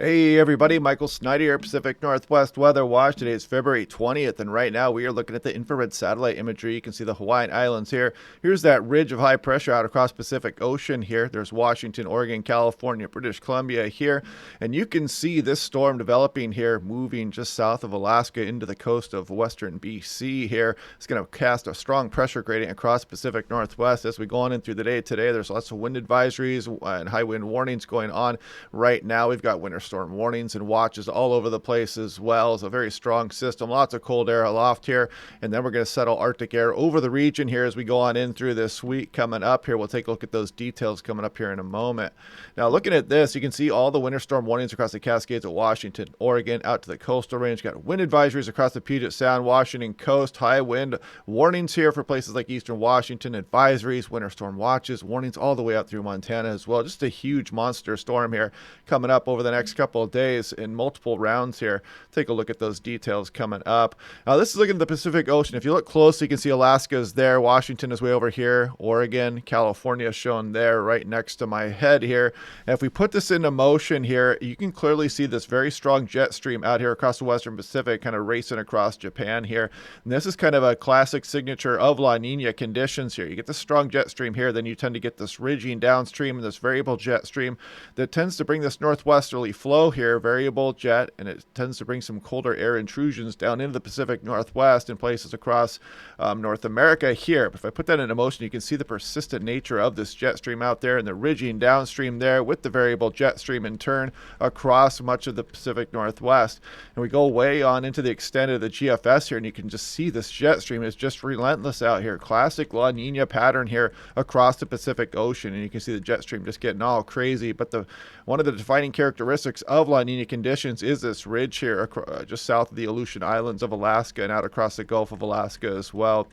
Hey everybody, Michael Snyder here, Pacific Northwest Weather Watch. Today is February 20th, and right now we are looking at the infrared satellite imagery. You can see the Hawaiian Islands here. Here's that ridge of high pressure out across Pacific Ocean here. There's Washington, Oregon, California, British Columbia here. And you can see this storm developing here, moving just south of Alaska into the coast of western BC here. It's going to cast a strong pressure gradient across Pacific Northwest as we go on in through the day today. There's lots of wind advisories and high wind warnings going on right now. We've got winter storm warnings and watches all over the place as well. It's a very strong system, lots of cold air aloft here, and then we're going to settle Arctic air over the region here as we go on in through this week coming up here. We'll take a look at those details coming up here in a moment. Now, looking at this, you can see all the winter storm warnings across the Cascades of Washington, Oregon, out to the coastal range. Got wind advisories across the Puget Sound, Washington coast, high wind warnings here for places like eastern Washington, advisories, winter storm watches, warnings all the way out through Montana as well. Just a huge monster storm here coming up over the next couple of days in multiple rounds here. Take a look at those details coming up. Now, this is looking at the Pacific Ocean. If you look closely, you can see Alaska is there. Washington is way over here. Oregon, California shown there right next to my head here. And if we put this into motion here, you can clearly see this very strong jet stream out here across the Western Pacific, kind of racing across Japan here. And this is kind of a classic signature of La Nina conditions here. You get the strong jet stream here, then you tend to get this ridging downstream and this variable jet stream that tends to bring this northwesterly flow here, variable jet, and it tends to bring some colder air intrusions down into the Pacific Northwest in places across North America here. But if I put that into motion, you can see the persistent nature of this jet stream out there and the ridging downstream there with the variable jet stream in turn across much of the Pacific Northwest. And we go way on into the extent of the GFS here, and you can just see this jet stream is just relentless out here. Classic La Nina pattern here across the Pacific Ocean, and you can see the jet stream just getting all crazy. But one of the defining characteristics of La Nina conditions is this ridge here just south of the Aleutian Islands of Alaska and out across the Gulf of Alaska as well.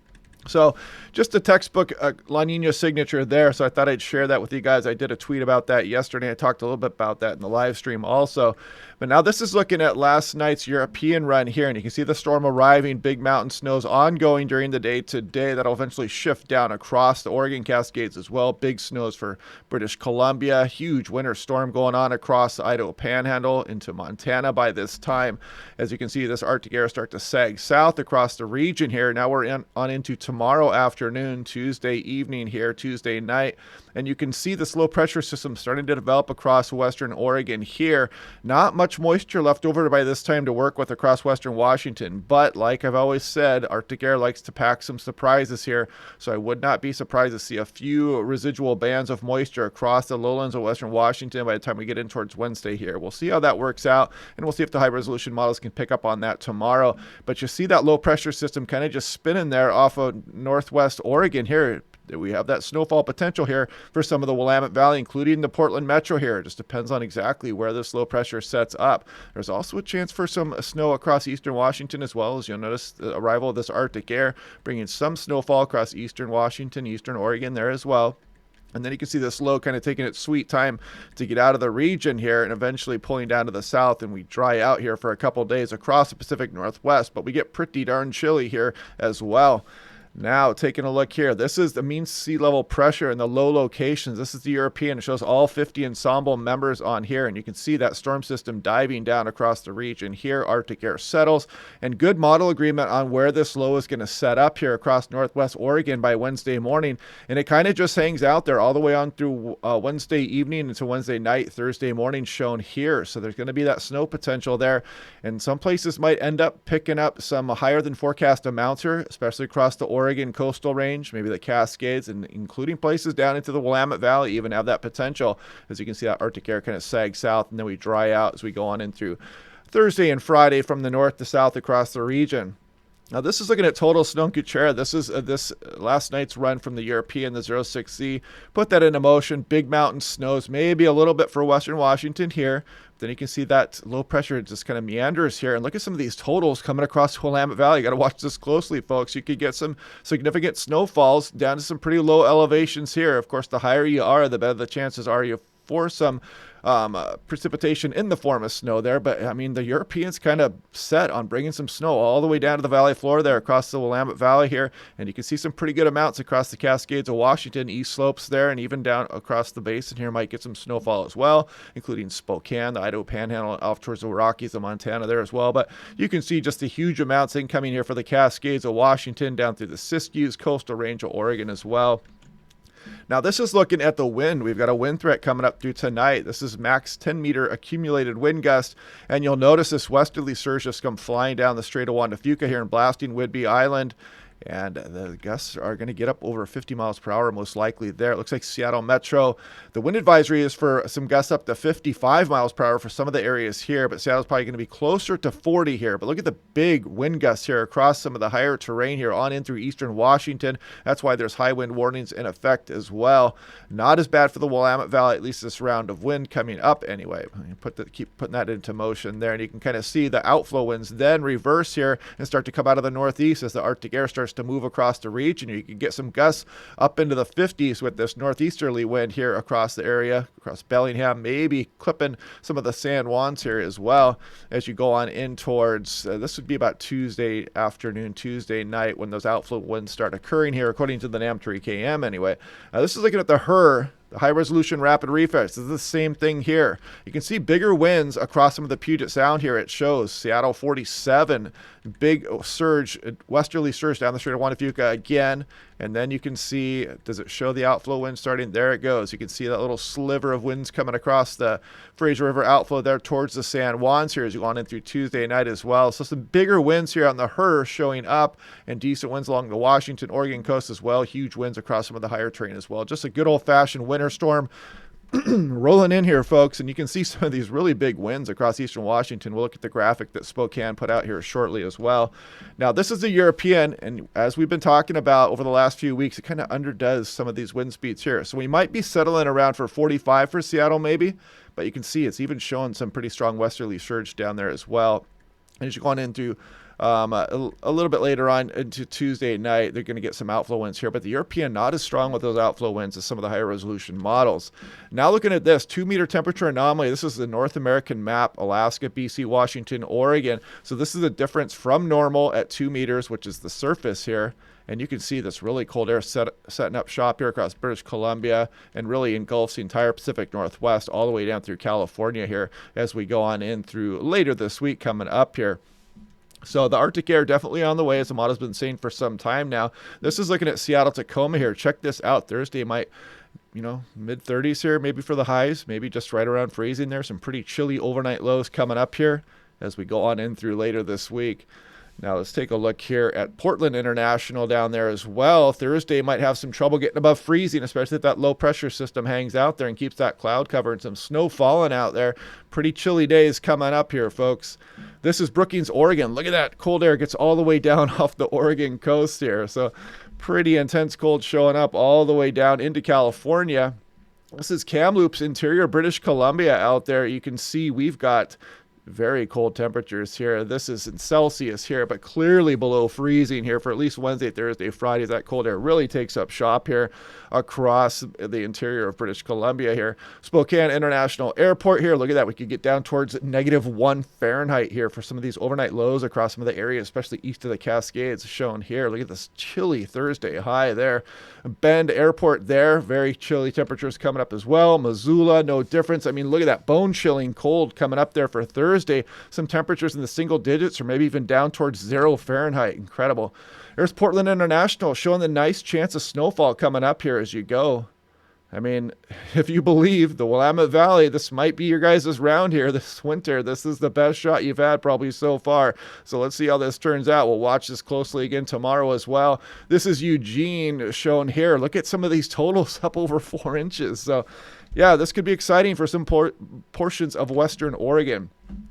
So just a textbook La Nina signature there. So I thought I'd share that with you guys. I did a tweet about that yesterday. I talked a little bit about that in the live stream also. But now this is looking at last night's European run here. And you can see the storm arriving, big mountain snows ongoing during the day today. That'll eventually shift down across the Oregon Cascades as well. Big snows for British Columbia. Huge winter storm going on across the Idaho Panhandle into Montana by this time. As you can see, this Arctic air start to sag south across the region here. Now we're on into tomorrow afternoon, Tuesday evening here, Tuesday night. And you can see this low pressure system starting to develop across western Oregon here. Not much moisture left over by this time to work with across western Washington. But like I've always said, Arctic air likes to pack some surprises here. So I would not be surprised to see a few residual bands of moisture across the lowlands of western Washington by the time we get in towards Wednesday here. We'll see how that works out, and we'll see if the high resolution models can pick up on that tomorrow. But you see that low pressure system kind of just spinning there off of northwest Oregon here. We have that snowfall potential here for some of the Willamette Valley, including the Portland metro here. It just depends on exactly where this low pressure sets up. There's also a chance for some snow across eastern Washington as well. As you'll notice, the arrival of this Arctic air bringing some snowfall across eastern Washington, eastern Oregon there as well. And then you can see this low kind of taking its sweet time to get out of the region here and eventually pulling down to the south, and we dry out here for a couple days across the Pacific Northwest, but we get pretty darn chilly here as well. Now, taking a look here, this is the mean sea level pressure in the low locations. This is the European. It shows all 50 ensemble members on here, and you can see that storm system diving down across the region here. Arctic air settles, and good model agreement on where this low is going to set up here across northwest Oregon by Wednesday morning, and it kind of just hangs out there all the way on through Wednesday evening into Wednesday night, Thursday morning shown here. So there's going to be that snow potential there, and some places might end up picking up some higher than forecast amounts here, especially across the Oregon coastal range, maybe the Cascades, and including places down into the Willamette Valley even have that potential. As you can see, that Arctic air kind of sags south, and then we dry out as we go on in through Thursday and Friday from the north to south across the region. Now, this is looking at total snow and Kuchera. This is this last night's run from the European, the 06Z. Put that into motion. Big mountain snows, maybe a little bit for western Washington here. Then you can see that low pressure just kind of meanders here. And look at some of these totals coming across the Willamette Valley. You got to watch this closely, folks. You could get some significant snowfalls down to some pretty low elevations here. Of course, the higher you are, the better the chances are you for some precipitation in the form of snow there. But I mean, the Europeans kind of set on bringing some snow all the way down to the valley floor there across the Willamette Valley here. And you can see some pretty good amounts across the Cascades of Washington, east slopes there, and even down across the basin here might get some snowfall as well, including Spokane, the Idaho Panhandle, off towards the Rockies of Montana there as well. But you can see just the huge amounts incoming here for the Cascades of Washington, down through the Siskiyous, coastal range of Oregon as well. Now, this is looking at the wind. We've got a wind threat coming up through tonight. This is max 10-meter accumulated wind gust, and you'll notice this westerly surge just come flying down the Strait of Juan de Fuca here and blasting Whidbey Island. And the gusts are going to get up over 50 miles per hour, most likely there. It looks like Seattle Metro. The wind advisory is for some gusts up to 55 miles per hour for some of the areas here, but Seattle's probably going to be closer to 40 here. But look at the big wind gusts here across some of the higher terrain here on in through eastern Washington. That's why there's high wind warnings in effect as well. Not as bad for the Willamette Valley, at least this round of wind coming up anyway. Keep putting that into motion there, and you can kind of see the outflow winds then reverse here and start to come out of the northeast as the Arctic air starts to move across the region. You can get some gusts up into the 50s with this northeasterly wind here across the area, across Bellingham, maybe clipping some of the San Juans here as well as you go on in towards, this would be about Tuesday afternoon, Tuesday night when those outflow winds start occurring here, according to the NAM3 KM anyway. This is looking at the HRRR, the high resolution rapid reflex. This is the same thing here. You can see bigger winds across some of the Puget Sound here. It shows Seattle 47, big surge, westerly surge down the Strait of Juan de Fuca again. And then you can see, does it show the outflow wind starting? There it goes. You can see that little sliver of winds coming across the Fraser River outflow there towards the San Juans here as you go on in through Tuesday night as well. So some bigger winds here on the HRRR showing up, and decent winds along the Washington, Oregon coast as well. Huge winds across some of the higher terrain as well. Just a good old-fashioned winter storm rolling in here, folks, and you can see some of these really big winds across eastern Washington. We'll look at the graphic that Spokane put out here shortly as well. Now, this is the European, and as we've been talking about over the last few weeks, it kind of underdoes some of these wind speeds here. So we might be settling around for 45 for Seattle maybe, but you can see it's even showing some pretty strong westerly surge down there as well. And as you're going in through a little bit later on into Tuesday night, they're going to get some outflow winds here, but the European not as strong with those outflow winds as some of the higher resolution models. Now looking at this 2-meter temperature anomaly, this is the North American map, Alaska, BC, Washington, Oregon. So this is a difference from normal at 2 meters, which is the surface here. And you can see this really cold air setting up shop here across British Columbia and really engulfs the entire Pacific Northwest all the way down through California here as we go on in through later this week coming up here. So the Arctic air definitely on the way, as the model's been saying for some time now. This is looking at Seattle, Tacoma here. Check this out. Thursday might, mid-30s here, maybe for the highs, maybe just right around freezing there. Some pretty chilly overnight lows coming up here as we go on in through later this week. Now let's take a look here at Portland International down there as well. Thursday might have some trouble getting above freezing, especially if that low pressure system hangs out there and keeps that cloud cover and some snow falling out there. Pretty chilly days coming up here, folks. This is Brookings, Oregon. Look at that. Cold air gets all the way down off the Oregon coast here. So pretty intense cold showing up all the way down into California. This is Kamloops, interior British Columbia out there. You can see we've got very cold temperatures here. This is in Celsius here, but clearly below freezing here for at least Wednesday, Thursday, Friday. That cold air really takes up shop here across the interior of British Columbia here. Spokane International Airport here. Look at that. We could get down towards -1 Fahrenheit here for some of these overnight lows across some of the areas, especially east of the Cascades shown here. Look at this chilly Thursday high there. Bend Airport there. Very chilly temperatures coming up as well. Missoula, no difference. I mean, look at that bone-chilling cold coming up there for Thursday. Some temperatures in the single digits or maybe even down towards 0 Fahrenheit. Incredible. There's Portland International showing the nice chance of snowfall coming up here as you go. I mean, if you believe the Willamette Valley, this might be your guys' round here this winter. This is the best shot you've had probably so far. So let's see how this turns out. We'll watch this closely again tomorrow as well. This is Eugene shown here. Look at some of these totals up over 4 inches. So yeah, this could be exciting for some portions of Western Oregon.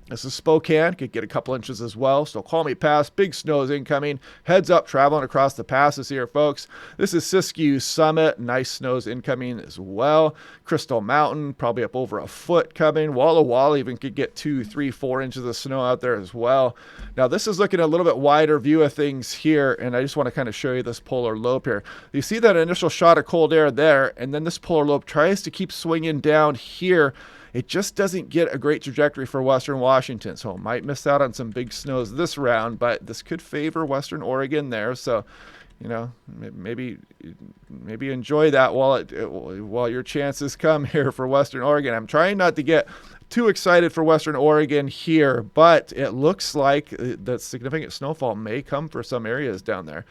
This is Spokane, could get a couple inches as well. Snoqualmie Pass, big snows incoming. Heads up, traveling across the passes here, folks. This is Siskiyou Summit, nice snows incoming as well. Crystal Mountain, probably up over a foot coming. Walla Walla even could get 2, 3, 4 inches of snow out there as well. Now, this is looking at a little bit wider view of things here, and I just want to kind of show you this polar lobe here. You see that initial shot of cold air there, and then this polar lobe tries to keep swinging down here. it just doesn't get a great trajectory for Western Washington. So it might miss out on some big snows this round, but this could favor Western Oregon there. So, maybe enjoy that while your chances come here for Western Oregon. I'm trying not to get too excited for Western Oregon here, but it looks like the significant snowfall may come for some areas down there.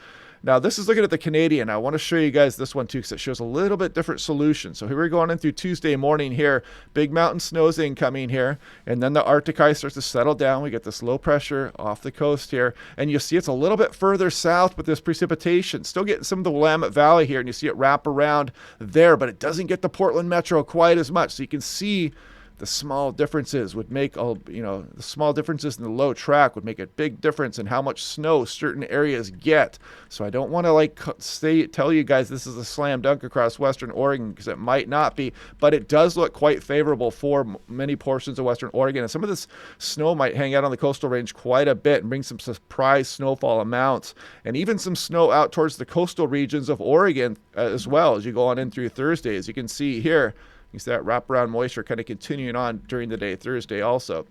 Now, this is looking at the Canadian. I want to show you guys this one too because it shows a little bit different solution. So here we're going in through Tuesday morning here. Big mountain snows incoming here. And then the Arctic ice starts to settle down. We get this low pressure off the coast here. And you see it's a little bit further south with this precipitation. Still getting some of the Willamette Valley here. And you see it wrap around there. But it doesn't get the Portland Metro quite as much. So you can see the small differences would make the small differences in the low track would make a big difference in how much snow certain areas get. So I don't want to tell you guys this is a slam dunk across Western Oregon because it might not be, but it does look quite favorable for many portions of Western Oregon. And some of this snow might hang out on the coastal range quite a bit and bring some surprise snowfall amounts, and even some snow out towards the coastal regions of Oregon as well as you go on in through Thursday. As you can see here, you see that wraparound moisture kind of continuing on during the day Thursday also.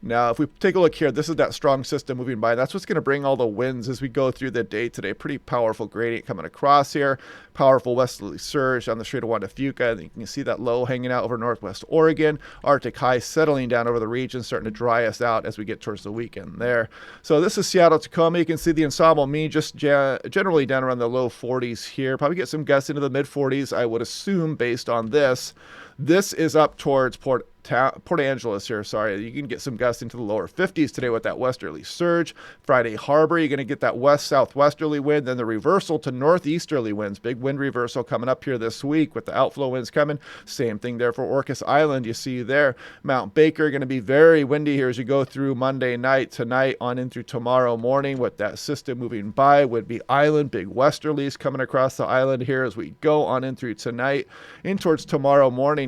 Now, if we take a look here, this is that strong system moving by. That's what's going to bring all the winds as we go through the day today. Pretty powerful gradient coming across here. Powerful westerly surge on the Strait of Juan de Fuca. And you can see that low hanging out over northwest Oregon. Arctic high settling down over the region, starting to dry us out as we get towards the weekend there. So this is Seattle, Tacoma. You can see the ensemble mean just generally down around the low 40s here. Probably get some gusts into the mid 40s, I would assume, based on this. This is up towards Port Angeles here. Sorry, you can get some gusts into the lower 50s today with that westerly surge. Friday Harbor, you're going to get that west-southwesterly wind, then the reversal to northeasterly winds. Big wind reversal coming up here this week with the outflow winds coming. Same thing there for Orcas Island. You see there, Mount Baker going to be very windy here as you go through Monday night, tonight on in through tomorrow morning with that system moving by. Whidbey Island, big westerlies coming across the island here as we go on in through tonight, in towards tomorrow morning.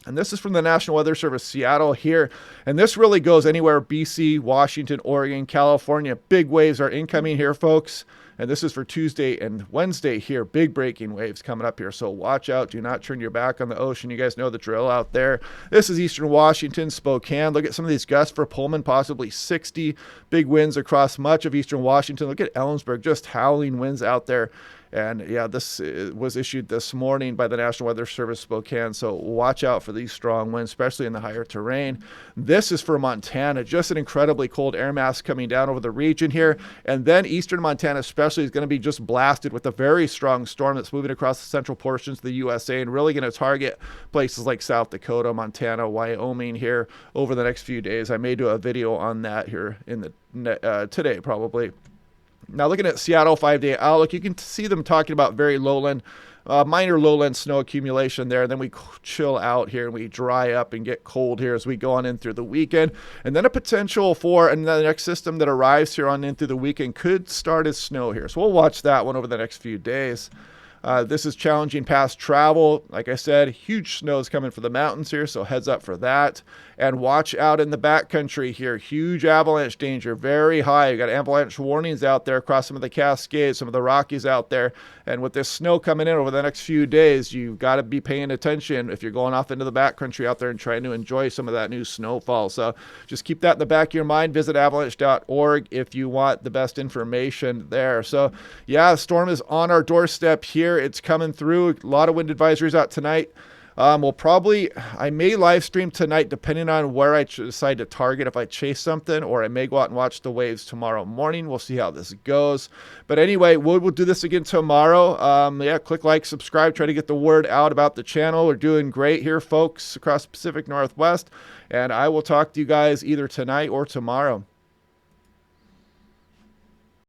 And this is from the National Weather Service, Seattle here. And this really goes anywhere, BC, Washington, Oregon, California. Big waves are incoming here, folks. And this is for Tuesday and Wednesday here. Big breaking waves coming up here. So watch out. Do not turn your back on the ocean. You guys know the drill out there. This is Eastern Washington, Spokane. Look at some of these gusts for Pullman, possibly 60. Big winds across much of Eastern Washington. Look at Ellensburg, just howling winds out there. And yeah, this was issued this morning by the National Weather Service Spokane. So watch out for these strong winds, especially in the higher terrain. This is for Montana. Just an incredibly cold air mass coming down over the region here. And then eastern Montana especially is going to be just blasted with a very strong storm that's moving across the central portions of the USA and really going to target places like South Dakota, Montana, Wyoming here over the next few days. I may do a video on that here in the today probably. Now, looking at Seattle 5-day outlook, you can see them talking about very lowland, minor lowland snow accumulation there. Then we chill out here and we dry up and get cold here as we go on in through the weekend. And then a potential for the next system that arrives here on in through the weekend could start as snow here. So we'll watch that one over the next few days. This is challenging past travel. Like I said, huge snows coming for the mountains here, so heads up for that. And watch out in the backcountry here. Huge avalanche danger, very high. You got avalanche warnings out there across some of the Cascades, some of the Rockies out there. And with this snow coming in over the next few days, you've got to be paying attention if you're going off into the backcountry out there and trying to enjoy some of that new snowfall. So just keep that in the back of your mind. Visit avalanche.org if you want the best information there. So yeah, the storm is on our doorstep here. It's coming through. A lot of wind advisories out tonight. I may live stream tonight depending on where I decide to target, if I chase something, or I may go out and watch the waves tomorrow morning. We'll see how this goes. But anyway, we'll do this again tomorrow. Yeah, click like, subscribe, try to get the word out about the channel. We're doing great here, folks, across the Pacific Northwest. And I will talk to you guys either tonight or tomorrow.